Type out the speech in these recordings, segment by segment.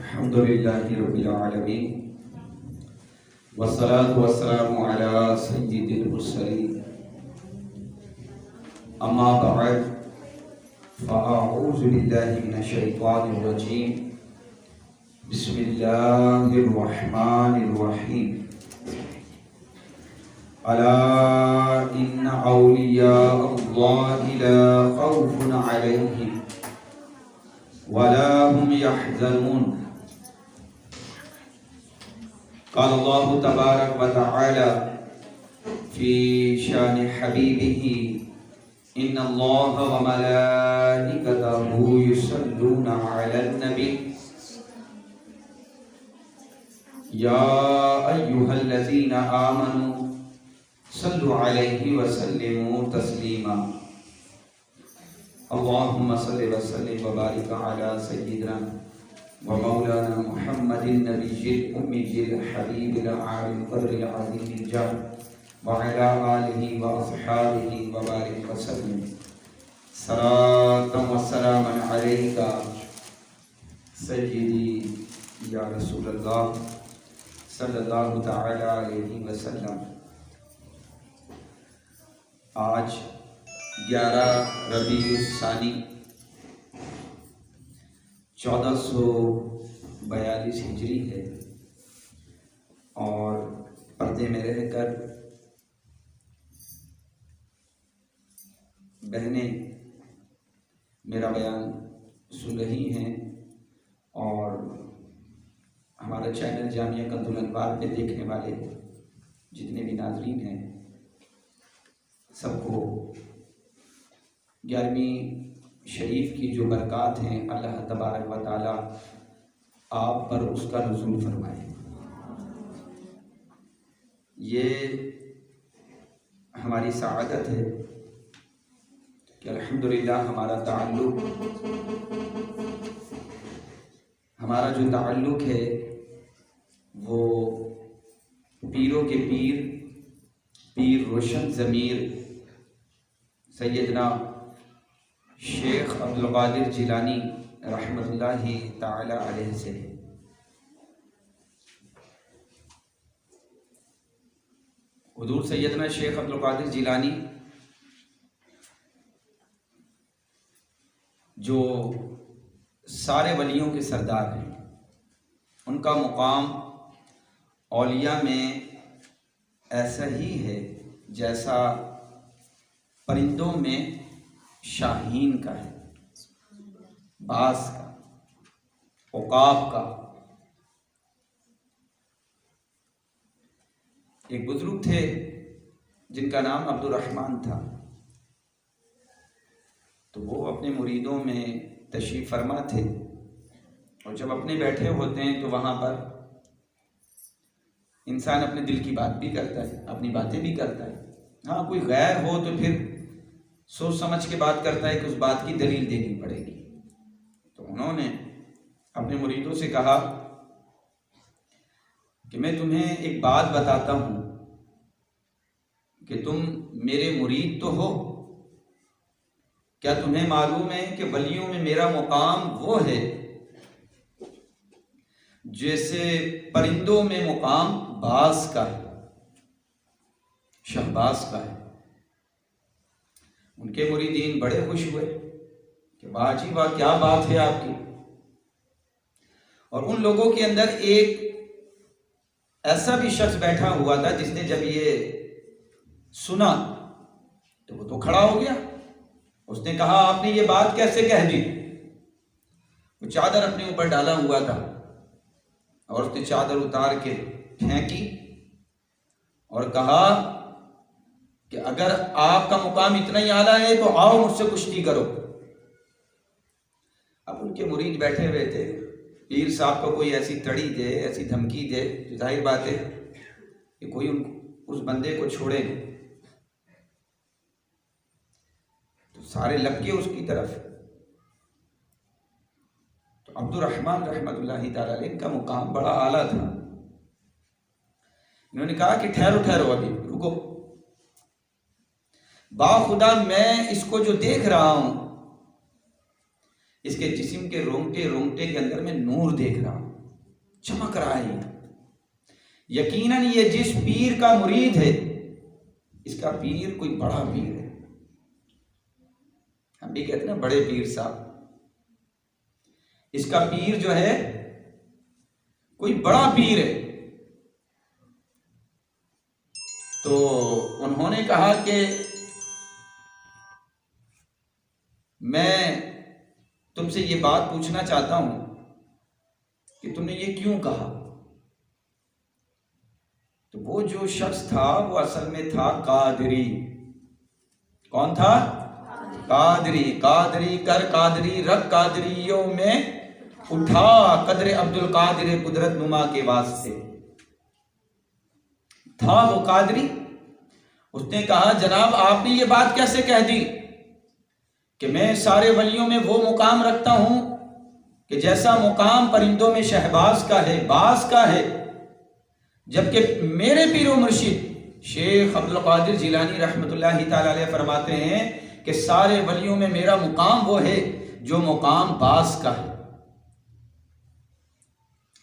الحمد لله رب العالمين والصلاة والسلام على سيد المرسلين أما بعد فأعوذ بالله من الشيطان الرجيم بسم الله الرحمن الرحيم ألا إن أولياء الله لا خوف عليهم ولا هم يحزنون قال الله تبارك وتعالى في شان حبيبه إن الله وملائكته يصلون على النبي يا أيها الذين آمنوا صلوا عليه وسلموا تسليما اللهم صل وسلم وبارك على سيدنا ومولانا محمد النبي الأمي الحبيب العالي القدر العظيم الجاه وعلى آله وأصحابه وبارك وسلم صلاة وسلام عليك سيدي يا رسول الله صلی اللہ تعالی علیہ وسلم۔ آج 11 ربیع الثانی 1442 ہجری ہے اور پردے میں رہ کر بہنیں میرا بیان سن رہی ہیں اور ہمارا چینل جامعہ کنز الانوار پہ دیکھنے والے جتنے بھی ناظرین ہیں سب کو 11ویں شریف کی جو برکات ہیں اللہ تبارک و تعالی آپ پر اس کا نزول فرمائے۔ یہ ہماری سعادت ہے کہ الحمدللہ ہمارا جو تعلق ہے وہ پیروں کے پیر روشن ضمیر سیدنا شیخ عبدالقادر جیلانی رحمۃ اللہ تعالی علیہ سے ہے۔ حضور سیدنا شیخ عبدالقادر جیلانی جو سارے ولیوں کے سردار ہیں، ان کا مقام اولیاء میں ایسا ہی ہے جیسا پرندوں میں شاہین کا ہے، باز کا، عقاب کا۔ ایک بزرگ تھے جن کا نام عبد الرحمن تھا، تو وہ اپنے مریدوں میں تشریف فرما تھے اور جب اپنے بیٹھے ہوتے ہیں تو وہاں پر انسان اپنے دل کی بات بھی کرتا ہے، اپنی باتیں بھی کرتا ہے۔ ہاں کوئی غیر ہو تو پھر سوچ سمجھ کے بات کرتا ہے کہ اس بات کی دلیل دینی پڑے گی۔ تو انہوں نے اپنے مریدوں سے کہا کہ میں تمہیں ایک بات بتاتا ہوں کہ تم میرے مرید تو ہو، کیا تمہیں معلوم ہے کہ ولیوں میں میرا مقام وہ ہے جیسے پرندوں میں مقام باز کا ہے، شہباز کا ہے۔ ان کے مریدین بڑے خوش ہوئے کہ واہ جی واہ، کیا بات ہے آپ کی۔ اور ان لوگوں کے اندر ایک ایسا بھی شخص بیٹھا ہوا تھا جس نے جب یہ سنا تو وہ تو کھڑا ہو گیا۔ اس نے کہا آپ نے یہ بات کیسے کہہ دی؟ وہ چادر اپنے اوپر ڈالا ہوا تھا اور اس نے چادر اتار کے پھینکی اور کہا کہ اگر آپ کا مقام اتنا ہی اعلیٰ ہے تو آؤ مجھ سے کشتی کرو۔ اب ان کے مرید بیٹھے ہوئے تھے، پیر صاحب کو کوئی ایسی تڑی دے، ایسی دھمکی دے تو ظاہر بات ہے کہ کوئی اس بندے کو چھوڑے نہیں، تو سارے لگ کے اس کی طرف۔ تو عبد الرحمن رحمۃ اللہ تعالی علیہ کا مقام بڑا اعلیٰ تھا۔ انہوں نے کہا کہ ٹھہرو ابھی رکو، باخدا میں اس کو جو دیکھ رہا ہوں اس کے جسم کے رونگٹے کے اندر میں نور دیکھ رہا ہوں، چمک رہا ہے. یقیناً یہ جس پیر کا مرید ہے اس کا پیر کوئی بڑا پیر ہے. ہم بھی کہتے ہیں نا بڑے پیر صاحب. اس کا پیر جو ہے کوئی بڑا پیر ہے. تو انہوں نے کہا کہ میں تم سے یہ بات پوچھنا چاہتا ہوں کہ تم نے یہ کیوں کہا. تو وہ جو شخص تھا وہ اصل میں تھا قادری. کون تھا؟ قادری. قادری کر قادری رکھ قادریوں میں اٹھا قدر عبد القادر قدرت نما کے واسطے. تھا وہ قادری. اس نے کہا جناب آپ نے یہ بات کیسے کہہ دی کہ میں سارے ولیوں میں وہ مقام رکھتا ہوں کہ جیسا مقام پرندوں میں شہباز کا ہے، باز کا ہے، جبکہ میرے پیر و مرشد شیخ عبد القادر جیلانی رحمۃ اللہ تعالی علیہ فرماتے ہیں کہ سارے ولیوں میں میرا مقام وہ ہے جو مقام باز کا ہے.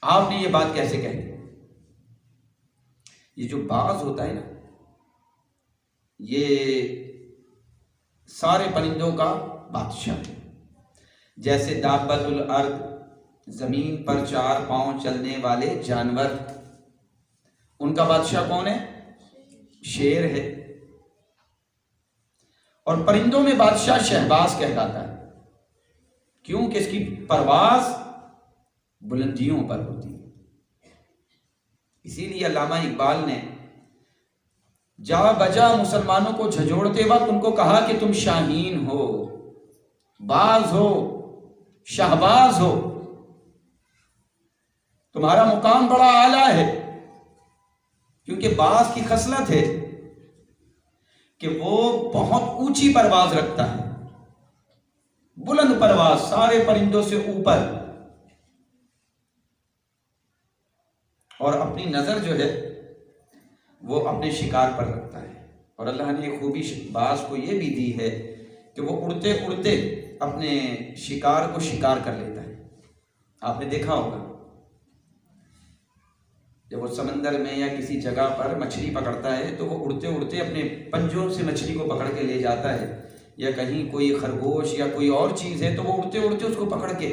آپ نے یہ بات کیسے کہہ دی؟ یہ جو باز ہوتا ہے نا یہ سارے پرندوں کا بادشاہ ہے. جیسے دابت الارض زمین پر 4 پاؤں چلنے والے جانور، ان کا بادشاہ کون ہے؟ شیر ہے. اور پرندوں میں بادشاہ شہباز کہلاتا ہے کیونکہ اس کی پرواز بلندیوں پر ہوتی ہے. اسی لیے علامہ اقبال نے جا بجا مسلمانوں کو جھجوڑتے وقت ان کو کہا کہ تم شاہین ہو، باز ہو، شہباز ہو، تمہارا مقام بڑا اعلیٰ ہے. کیونکہ باز کی خصلت ہے کہ وہ بہت اونچی پرواز رکھتا ہے، بلند پرواز، سارے پرندوں سے اوپر، اور اپنی نظر جو ہے وہ اپنے شکار پر رکھتا ہے. اور اللہ نے ایک خوبی باز کو یہ بھی دی ہے کہ وہ اڑتے اڑتے اپنے شکار کو شکار کر لیتا ہے. آپ نے دیکھا ہوگا جب وہ سمندر میں یا کسی جگہ پر مچھلی پکڑتا ہے تو وہ اڑتے اڑتے اپنے پنجوں سے مچھلی کو پکڑ کے لے جاتا ہے، یا کہیں کوئی خرگوش یا کوئی اور چیز ہے تو وہ اڑتے اڑتے اس کو پکڑ کے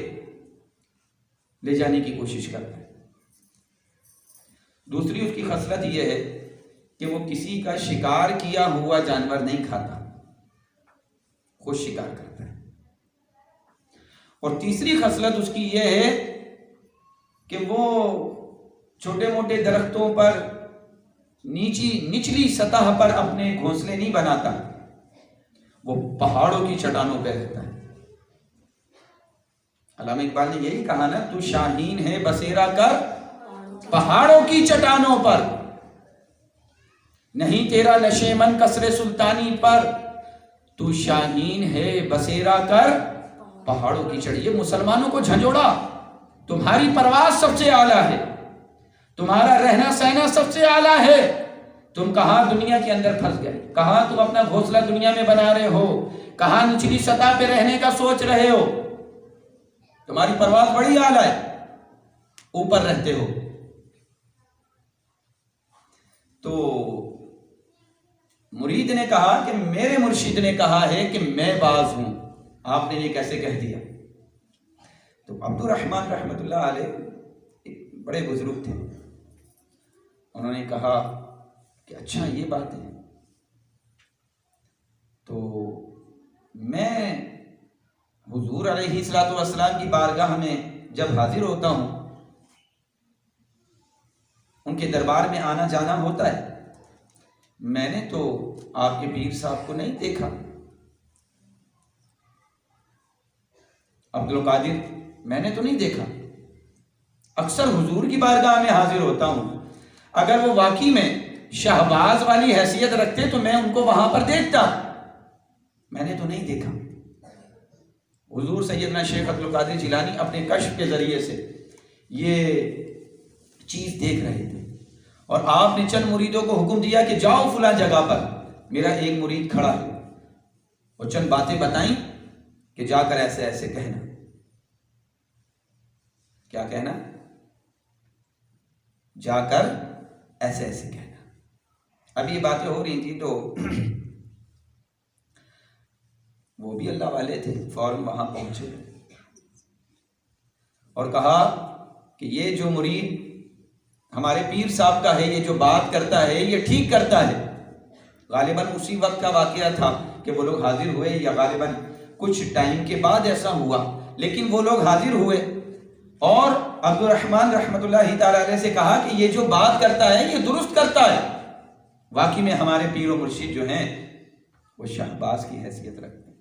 لے جانے کی کوشش کرتا ہے. دوسری اس کی خصلت یہ ہے کہ وہ کسی کا شکار کیا ہوا جانور نہیں کھاتا، خود شکار کرتا ہے. اور تیسری خصلت اس کی یہ ہے کہ وہ چھوٹے موٹے درختوں پر نچلی سطح پر اپنے گھونسلے نہیں بناتا، وہ پہاڑوں کی چٹانوں پہ رہتا ہے. علامہ اقبال نے یہی کہا نا، تو شاہین ہے بسیرا کر پہاڑوں کی چٹانوں پر، نہیں تیرا نشیمن کسر سلطانی پر، تو شاہین ہے بسیرا کر پہاڑوں کی چڑھی. یہ مسلمانوں کو جھنجھوڑا، تمہاری پرواز سب سے اعلیٰ ہے، تمہارا رہنا سہنا سب سے اعلیٰ ہے، تم کہاں دنیا کے اندر پھنس گئے، کہاں تم اپنا گھونسلہ دنیا میں بنا رہے ہو، کہاں نچلی سطح پہ رہنے کا سوچ رہے ہو. تمہاری پرواز بڑی اعلیٰ ہے، اوپر رہتے ہو. تو مرید نے کہا کہ میرے مرشد نے کہا ہے کہ میں باز ہوں، آپ نے یہ کیسے کہہ دیا؟ تو عبد الرحمن رحمۃ اللہ علیہ بڑے بزرگ تھے، انہوں نے کہا کہ اچھا یہ بات ہے. تو میں حضور علیہ الصلوۃ والسلام کی بارگاہ میں جب حاضر ہوتا ہوں، ان کے دربار میں آنا جانا ہوتا ہے، میں نے تو آپ کے پیر صاحب کو نہیں دیکھا، عبد القادر میں نے تو نہیں دیکھا. اکثر حضور کی بارگاہ میں حاضر ہوتا ہوں، اگر وہ واقعی میں شہباز والی حیثیت رکھتے تو میں ان کو وہاں پر دیکھتا، میں نے تو نہیں دیکھا. حضور سیدنا شیخ عبد القادر جیلانی اپنے کشف کے ذریعے سے یہ چیز دیکھ رہے تھے، اور آپ نے چند مریدوں کو حکم دیا کہ جاؤ فلاں جگہ پر میرا ایک مرید کھڑا ہے، اور چند باتیں بتائیں کہ جا کر ایسے ایسے کہنا. کیا کہنا؟ جا کر ایسے ایسے کہنا۔ اب یہ باتیں ہو رہی تھی تو وہ بھی اللہ والے تھے، فوراً وہاں پہنچے اور کہا کہ یہ جو مرید ہمارے پیر صاحب کا ہے، یہ جو بات کرتا ہے یہ ٹھیک کرتا ہے۔ غالباً اسی وقت کا واقعہ تھا کہ وہ لوگ حاضر ہوئے، یا غالباً کچھ ٹائم کے بعد ایسا ہوا، لیکن وہ لوگ حاضر ہوئے اور عبد الرحمن رحمۃ اللہ تعالی علیہ سے کہا کہ یہ جو بات کرتا ہے یہ درست کرتا ہے۔ واقعی میں ہمارے پیر و مرشد جو ہیں وہ شہباز کی حیثیت رکھتے ہیں۔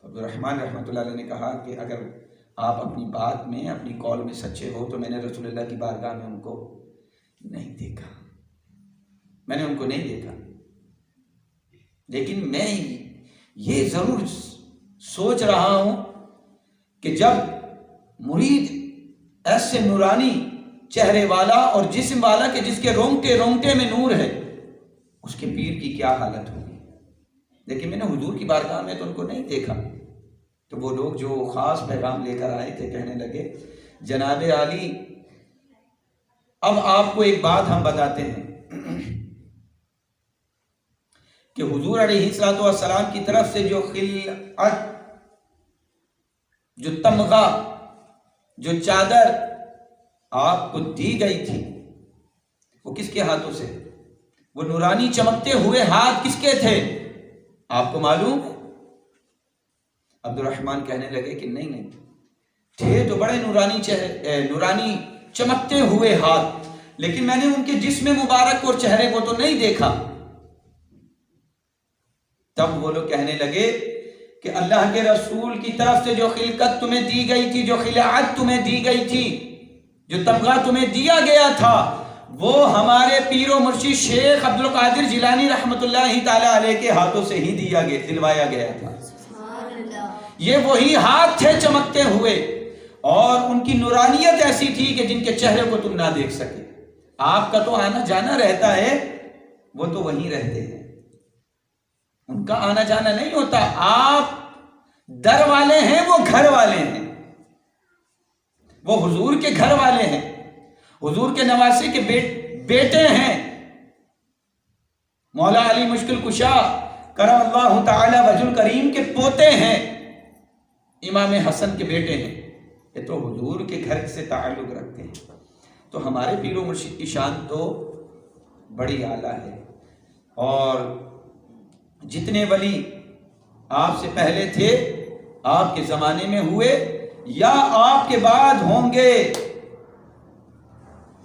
عبد الرحمن رحمۃ اللہ علیہ نے کہا کہ اگر آپ اپنی بات میں، اپنی قول میں سچے ہو تو میں نے رسول اللہ کی بارگاہ میں ان کو نہیں دیکھا، میں نے ان کو نہیں دیکھا، لیکن میں یہ ضرور سوچ رہا ہوں کہ جب مرید ایسے نورانی چہرے والا اور جسم والا کہ جس کے رونگٹے رونگٹے میں نور ہے، اس کے پیر کی کیا حالت ہوگی، لیکن میں نے حضور کی بارگاہ میں تو ان کو نہیں دیکھا۔ تو وہ لوگ جو خاص پیغام لے کر آئے تھے کہنے لگے جناب عالی اب آپ کو ایک بات ہم بتاتے ہیں کہ حضور علیہ الصلوۃ والسلام کی طرف سے جو خلعت، جو تمغہ، جو چادر آپ کو دی گئی تھی وہ کس کے ہاتھوں سے؟ وہ نورانی چمکتے ہوئے ہاتھ کس کے تھے آپ کو معلوم ہے؟ عبد الرحمن کہنے لگے کہ نہیں، تھے تو بڑے نورانی چمکتے ہوئے ہاتھ، لیکن میں نے ان کے جسم مبارک اور چہرے کو تو نہیں دیکھا۔ تب وہ لوگ کہنے لگے کہ اللہ کے رسول کی طرف سے جو خلقت تمہیں دی گئی تھی، جو خلعت تمہیں دی گئی تھی، جو تمغہ تمہیں دیا گیا تھا، وہ ہمارے پیر و مرشد شیخ عبد القادر جیلانی رحمۃ اللہ تعالی علیہ کے ہاتھوں سے ہی دلوایا گیا تھا۔ یہ وہی ہاتھ تھے چمکتے ہوئے، اور ان کی نورانیت ایسی تھی کہ جن کے چہرے کو تم نہ دیکھ سکے۔ آپ کا تو آنا جانا رہتا ہے، وہ تو وہیں رہتے ہیں، ان کا آنا جانا نہیں ہوتا۔ آپ در والے ہیں، وہ گھر والے ہیں، وہ حضور کے گھر والے ہیں، حضور کے نواسے کے بیٹے ہیں، مولا علی مشکل کشا کرم اللہ تعالی وجہ الکریم کے پوتے ہیں، امام حسن کے بیٹے ہیں، یہ تو حضور کے گھر سے تعلق رکھتے ہیں۔ تو ہمارے پیر و مرشد کی شان تو بڑی اعلیٰ ہے، اور جتنے ولی آپ سے پہلے تھے، آپ کے زمانے میں ہوئے یا آپ کے بعد ہوں گے،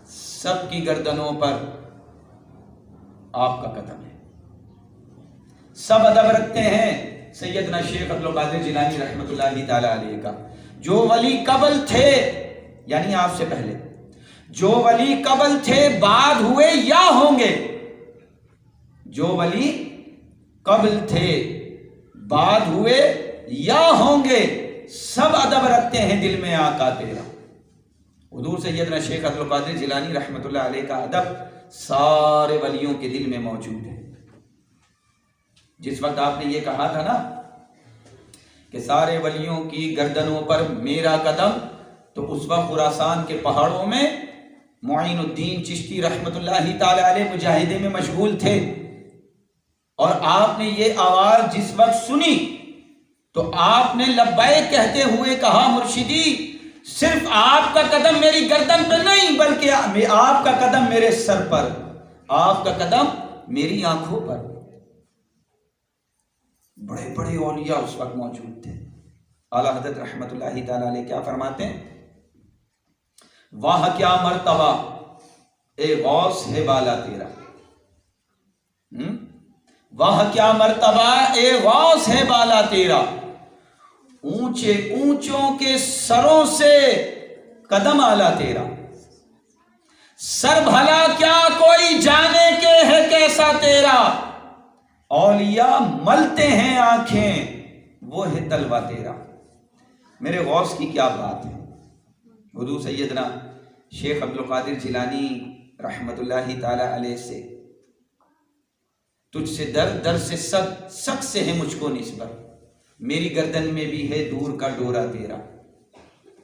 سب کی گردنوں پر آپ کا قدم ہے، سب ادب رکھتے ہیں سیدنا شیخ عبد القادر جیلانی رحمۃ اللہ تعالی علیہ کا۔ جو ولی قبل تھے یعنی آپ سے پہلے، جو ولی قبل تھے، بعد ہوئے یا ہوں گے، جو ولی قبل تھے، بعد ہوئے یا ہوں گے، سب ادب رکھتے ہیں دل میں آقا تیرا۔ حضور سیدنا شیخ عبد القادر جیلانی رحمۃ اللہ علیہ کا ادب سارے ولیوں کے دل میں موجود ہے۔ جس وقت آپ نے یہ کہا تھا نا کہ سارے ولیوں کی گردنوں پر میرا قدم، تو اس وقت خراسان کے پہاڑوں میں معین الدین چشتی رحمۃ اللہ تعالی علیہ مجاہدے میں مشغول تھے، اور آپ نے یہ آواز جس وقت سنی تو آپ نے لبیک کہتے ہوئے کہا مرشدی صرف آپ کا قدم میری گردن پر نہیں بلکہ آپ کا قدم میرے سر پر، آپ کا قدم میری آنکھوں پر۔ بڑے بڑے اولیاء اس وقت موجود تھے۔ اعلیٰ حضرت رحمت اللہ تعالی علیہ کیا فرماتے ہیں؟ واہ کیا مرتبہ اے غوث ہے بالا تیرا، واہ کیا مرتبہ اے غوث ہے بالا تیرا، اونچے اونچوں کے سروں سے قدم آلہ تیرا، سر بھلا کیا کوئی جانے کے ہے کیسا تیرا، اولیاء ملتے ہیں آنکھیں وہ ہے تلوہ تیرا۔ میرے غوث کی کیا بات ہے، حضور سیدنا شیخ عبد القادر جیلانی رحمت اللہ تعالی علیہ سے تجھ سے در سے سک سے ہے مجھ کو نسبت، میری گردن میں بھی ہے دور کا ڈورا تیرا۔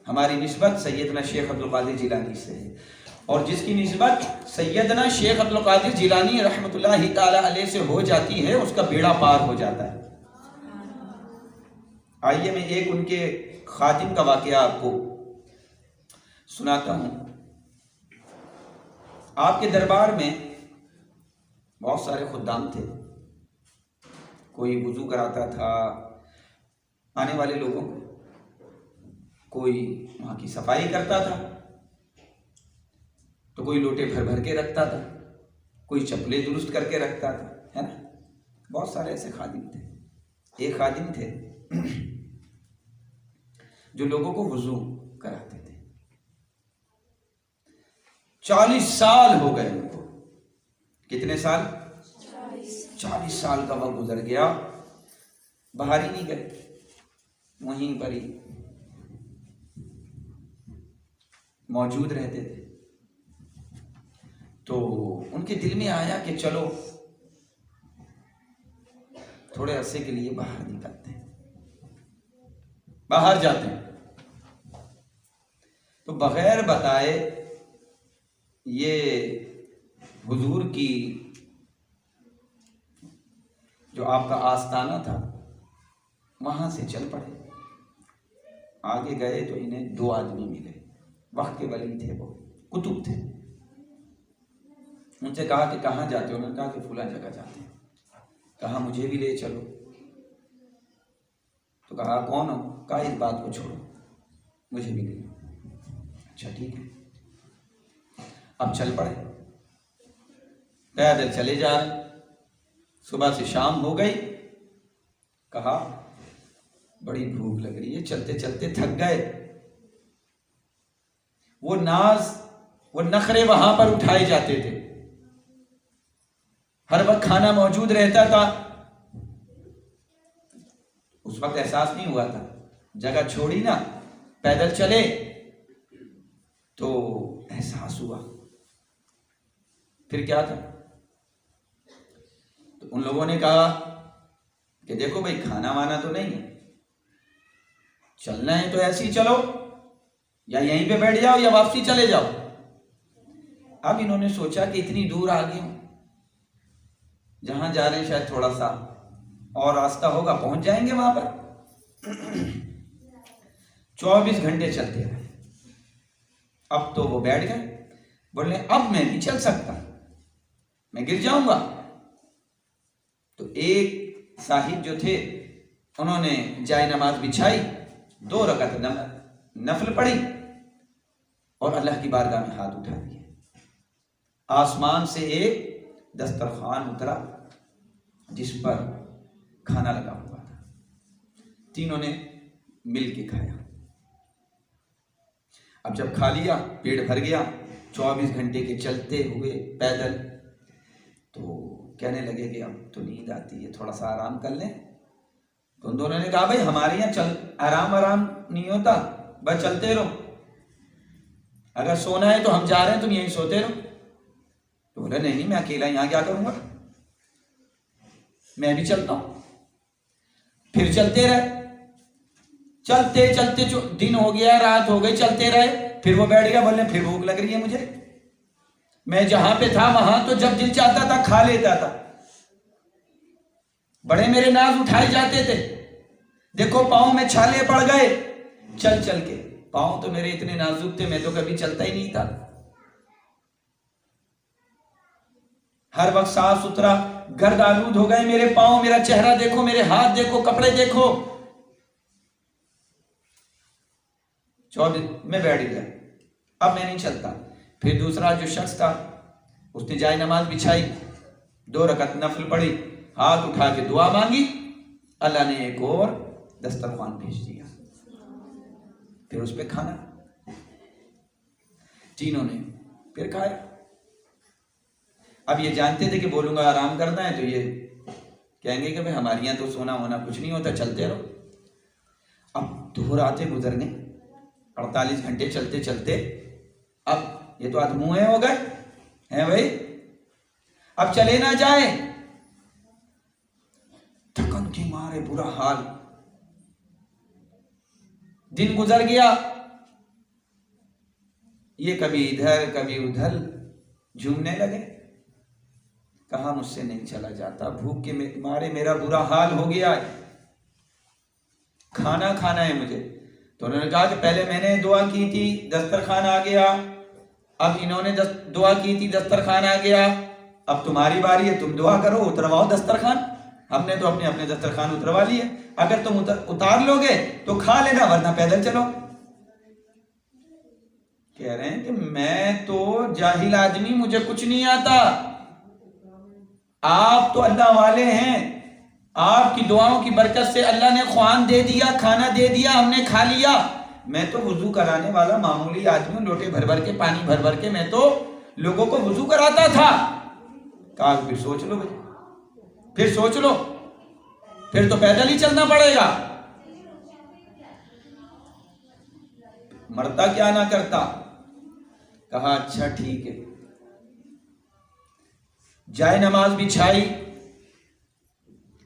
ہماری نسبت سیدنا شیخ عبد القادر جیلانی سے ہے، اور جس کی نسبت سیدنا شیخ عبد القادر جیلانی رحمۃ اللہ تعالی علیہ سے ہو جاتی ہے اس کا بیڑا پار ہو جاتا ہے۔ آئیے میں ایک ان کے خادم کا واقعہ آپ کو سناتا ہوں۔ آپ کے دربار میں بہت سارے خدام تھے، کوئی وضو کراتا تھا آنے والے لوگوں کو، کوئی وہاں کی صفائی کرتا تھا، تو کوئی لوٹے بھر بھر کے رکھتا تھا، کوئی چپلے درست کر کے رکھتا تھا، ہے نا، بہت سارے ایسے خادم تھے۔ ایک خادم تھے جو لوگوں کو وضو کراتے تھے، 40 سال ہو گئے ان کو۔ کتنے سال؟ 40 سال کا وقت گزر گیا، باہر ہی نہیں گئے، وہیں پر ہی موجود رہتے تھے۔ تو ان کے دل میں آیا کہ چلو تھوڑے عرصے کے لیے باہر نکلتے ہیں، باہر جاتے ہیں۔ تو بغیر بتائے یہ حضور کی جو آپ کا آستانہ تھا وہاں سے چل پڑے۔ آگے گئے تو انہیں 2 آدمی ملے، وقت کے ولی تھے، وہ کتب تھے۔ ان سے کہا کہ کہاں جاتے ہو؟ انہوں نے کہا کہ فلاں جگہ جاتے ہیں۔ کہا مجھے بھی لے چلو۔ تو کہا کون ہو؟ کہا اس بات کو چھوڑو، مجھے بھی لے لو۔ اچھا ٹھیک ہے، اب چل پڑے، پیدل چلے جا رہے۔ صبح سے شام ہو گئی، کہا بڑی بھوک لگ رہی ہے، چلتے چلتے تھک گئے۔ وہ ناز، وہ نخرے وہاں پر اٹھائے جاتے تھے، ہر وقت کھانا موجود رہتا تھا۔ اس وقت احساس نہیں ہوا تھا، جگہ چھوڑی نا، پیدل چلے تو احساس ہوا۔ پھر کیا تھا؟ تو ان لوگوں نے کہا کہ دیکھو بھائی کھانا وانا تو نہیں ہے، چلنا ہے تو ایسے ہی چلو، یا یہیں پہ بیٹھ جاؤ یا واپسی چلے جاؤ۔ اب انہوں نے سوچا کہ اتنی دور آ گئے ہوں، جہاں جا رہے ہیں شاید تھوڑا سا اور راستہ ہوگا، پہنچ جائیں گے وہاں پر۔ 24 گھنٹے چلتے رہے۔ اب تو وہ بیٹھ گئے، بولے اب میں نہیں چل سکتا، میں گر جاؤں گا۔ تو ایک صاحب جو تھے انہوں نے جائے نماز بچھائی، 2 رکعت نفل پڑھی اور اللہ کی بارگاہ میں ہاتھ اٹھا دیے۔ آسمان سے ایک دسترخوان اترا جس پر کھانا لگا ہوا تھا، تینوں نے مل کے کھایا۔ اب جب کھا لیا، پیٹ بھر گیا، 24 گھنٹے کے چلتے ہوئے پیدل، تو کہنے لگے کہ اب تو نیند آتی ہے، تھوڑا سا آرام کر لیں۔ تو ان دونوں نے کہا بھائی ہمارے یہاں آرام نہیں ہوتا، بس چلتے رہو، اگر سونا ہے تو ہم جا رہے ہیں، تم یہیں سوتے رہو۔ تو بولے نہیں میں اکیلا یہاں کیا کروں گا، میں بھی چلتا ہوں۔ پھر چلتے رہے، چلتے چلتے دن ہو گیا، رات ہو گئی، چلتے رہے۔ پھر وہ بیٹھ گیا، بولنے پھر بھوک لگ رہی ہے مجھے۔ میں جہاں پہ تھا وہاں تو جب دل چاہتا تھا کھا لیتا تھا، بڑے میرے ناز اٹھائے جاتے تھے، دیکھو پاؤں میں چھالے پڑ گئے چل چل کے، پاؤں تو میرے اتنے نازک تھے، میں تو کبھی چلتا ہی نہیں تھا۔ ہر وقت صاف ستھرا، گرد آلود ہو گئے میرے پاؤں، میرا چہرہ دیکھو، میرے ہاتھ دیکھو، کپڑے دیکھو۔ 24 میں بیٹھ گیا، اب میں نہیں چلتا۔ پھر دوسرا جو شخص تھا اس نے جائے نماز بچھائی، 2 رکعت نفل پڑھی، ہاتھ اٹھا کے دعا مانگی، اللہ نے ایک اور دسترخوان بھیج دیا، پھر اس پہ کھانا، تینوں نے پھر کھایا۔ اب یہ جانتے تھے کہ بولوں گا آرام کرنا ہے تو یہ کہیں گے کہ بھائی ہمارے یہاں تو سونا ہونا کچھ نہیں ہوتا، چلتے رہو۔ اب 2 راتیں گزر گئیں، 48 گھنٹے چلتے چلتے اب یہ تو ادموئے ہو گئے ہیں بھائی، اب چلے نہ جائیں، تھکن کے مارے برا حال۔ دن گزر گیا، یہ کبھی ادھر کبھی ادھر جھومنے لگے. کہا مجھ سے نہیں چلا جاتا، بھوک کے مارے میرا برا حال ہو گیا ہے، کھانا کھانا ہے مجھے. تو انہوں نے کہا کہ پہلے میں نے دعا کی تھی دسترخوان آ گیا، اب انہوں نے دعا کی تھی دسترخوان آ گیا، اب تمہاری باری ہے، تم دعا کرو، اترواؤ دسترخوان. ہم نے تو اپنے اپنے دسترخوان اتروا لیے، اگر تم اتار لو گے تو کھا لینا ورنہ پیدل چلو. کہہ رہے ہیں کہ میں تو جاہل آدمی، مجھے کچھ نہیں آتا، آپ تو اللہ والے ہیں، آپ کی دعاؤں کی برکت سے اللہ نے خوان دے دیا، کھانا دے دیا، ہم نے کھا لیا. میں تو وضو کرانے والا معمولی آدمی ہوں، لوٹے بھر بھر کے پانی بھر بھر کے میں تو لوگوں کو وضو کراتا تھا. کہا پھر سوچ لو بھائی، پھر سوچ لو، پھر تو پیدل ہی چلنا پڑے گا. مرتا کیا نہ کرتا. کہا اچھا ٹھیک ہے. جائے نماز بچھائی،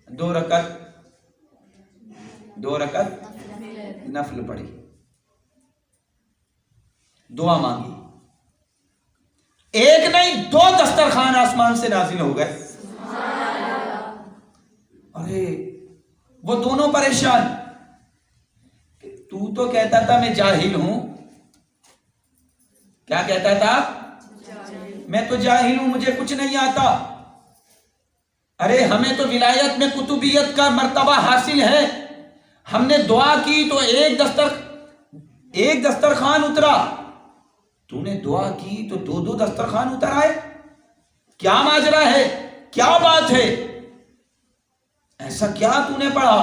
2 رکعت نفل پڑھی، دعا مانگی. ایک نہیں 2 دسترخوان آسمان سے نازل ہو گئے. ارے وہ دونوں پریشان. تو کہتا تھا میں جاہل ہوں، کیا کہتا تھا؟ میں تو جاہل ہوں، مجھے کچھ نہیں آتا. ارے ہمیں تو ولایت میں قطبیت کا مرتبہ حاصل ہے، ہم نے دعا کی تو ایک دسترخوان اترا، تو نے دعا کی تو 2 دسترخوان اتر آئے. کیا ماجرا ہے، کیا بات ہے، ایسا کیا تو نے پڑھا؟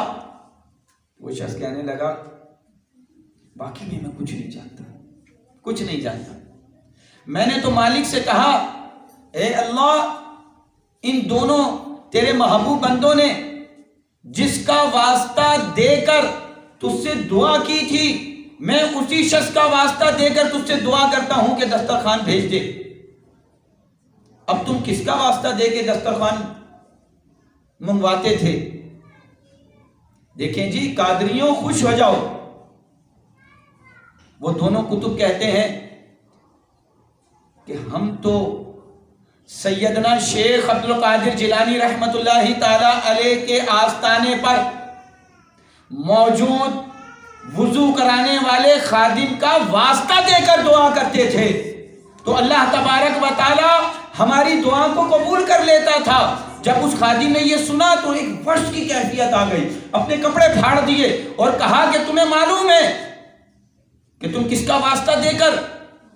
وہ شخص کہنے لگا باقی میں کچھ نہیں جانتا، کچھ نہیں جانتا. میں نے تو مالک سے کہا اے اللہ، ان دونوں تیرے محبوب بندوں نے جس کا واسطہ دے کر تجھ سے دعا کی تھی، میں اسی شخص کا واسطہ دے کر تجھ سے دعا کرتا ہوں کہ دسترخوان بھیج دے. اب تم کس کا واسطہ دے کے دسترخوان منگواتے تھے؟ دیکھیں جی قادریوں خوش ہو جاؤ. وہ دونوں کتب کہتے ہیں کہ ہم تو سیدنا شیخ عبد القادر جیلانی رحمت اللہ تعالی علیہ کے آستانے پر موجود وضو کرانے والے خادم کا واسطہ دے کر دعا کرتے تھے، تو اللہ تبارک و تعالی ہماری دعا کو قبول کر لیتا تھا. جب اس خادم نے یہ سنا تو ایک وحش کی کیفیت آ گئی، اپنے کپڑے پھاڑ دیے اور کہا کہ تمہیں معلوم ہے کہ تم کس کا واسطہ دے کر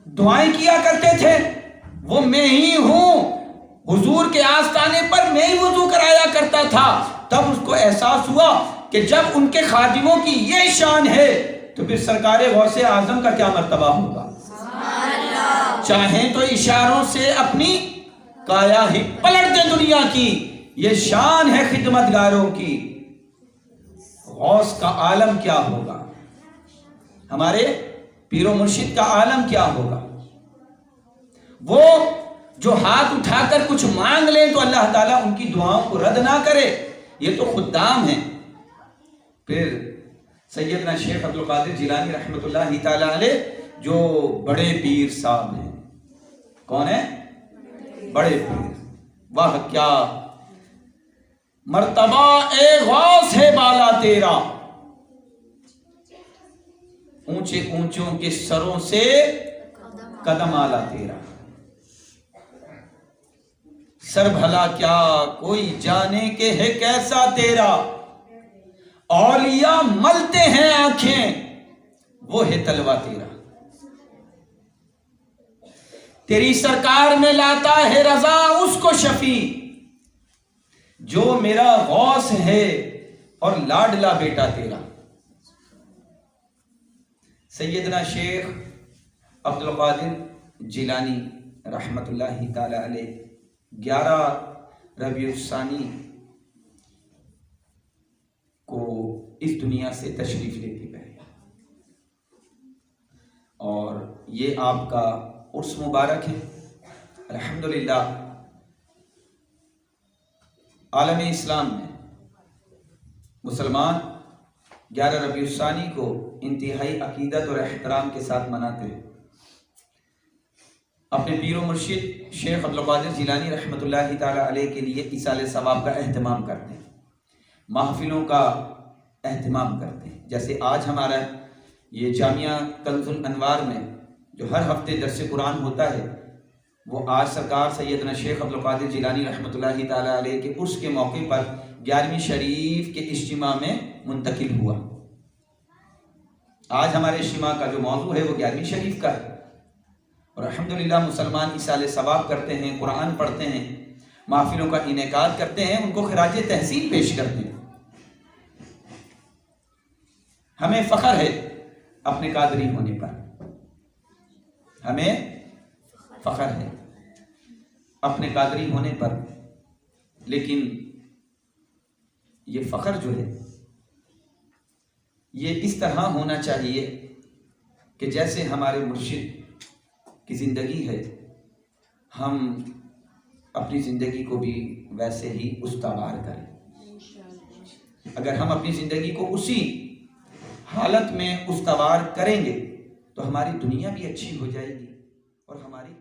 دعائیں کیا کرتے تھے؟ وہ میں ہی ہوں، حضور کے آستانے پر میں ہی وضو کرایا کرتا تھا. تب اس کو احساس ہوا کہ جب ان کے خادموں کی یہ شان ہے تو پھر سرکار غوث اعظم کا کیا مرتبہ ہوگا. چاہیں تو اشاروں سے اپنی کایا ہی پلٹ دے دنیا کی، یہ شان ہے خدمتگاروں کی. غوث کا عالم کیا ہوگا، ہمارے پیر و مرشد کا عالم کیا ہوگا. وہ جو ہاتھ اٹھا کر کچھ مانگ لیں تو اللہ تعالیٰ ان کی دعاؤں کو رد نہ کرے، یہ تو خدام ہیں. پھر سیدنا شیخ عبد القادر جیلانی رحمت اللہ تعالیٰ علیہ جو بڑے پیر صاحب ہیں، کون ہیں؟ بڑے پیر. واہ کیا مرتبہ اے غوث ہے بالا تیرا، اونچے اونچوں کے سروں سے قدم آلا تیرا. سر بھلا کیا کوئی جانے کے ہے کیسا تیرا، اولیاء ملتے ہیں آنکھیں وہ ہے تلوا تیرا. تیری سرکار میں لاتا ہے رضا اس کو شفیع، جو میرا غوث ہے اور لاڈلا بیٹا تیرا. سیدنا شیخ عبد القادر جیلانی رحمت اللہ تعالی علیہ 11 ربیع الثانی کو اس دنیا سے تشریف لیتے گئے، اور یہ آپ کا عرس مبارک ہے. الحمدللہ عالم اسلام میں مسلمان 11 ربیع الثانی کو انتہائی عقیدت اور احترام کے ساتھ مناتے ہیں. اپنے پیر و مرشد شیخ عبدالقادر جیلانی رحمۃ اللہ تعالی علیہ کے لیے ایصال ثواب کا اہتمام کرتے ہیں، محفلوں کا اہتمام کرتے ہیں. جیسے آج ہمارا یہ جامعہ کنز الانوار میں جو ہر ہفتے درس قرآن ہوتا ہے، وہ آج سرکار سیدنا شیخ عبدالقادر جیلانی رحمۃ اللہ تعالی علیہ کے عرس کے موقع پر 11ویں شریف کے اجتماع میں منتقل ہوا. آج ہمارے اجتماع کا جو موضوع ہے وہ 11ویں شریف کا ہے، اور الحمدللہ مسلمان ایصال ثواب کرتے ہیں، قرآن پڑھتے ہیں، محفلوں کا انعقاد کرتے ہیں، ان کو خراج تحسین پیش کرتے ہیں. ہمیں فخر ہے اپنے قادری ہونے پر، ہمیں فخر ہے اپنے قادری ہونے پر، لیکن یہ فخر جو ہے یہ اس طرح ہونا چاہیے کہ جیسے ہمارے مرشد کی زندگی ہے، ہم اپنی زندگی کو بھی ویسے ہی استوار کریں. اگر ہم اپنی زندگی کو اسی حالت میں استوار کریں گے تو ہماری دنیا بھی اچھی ہو جائے گی اور ہماری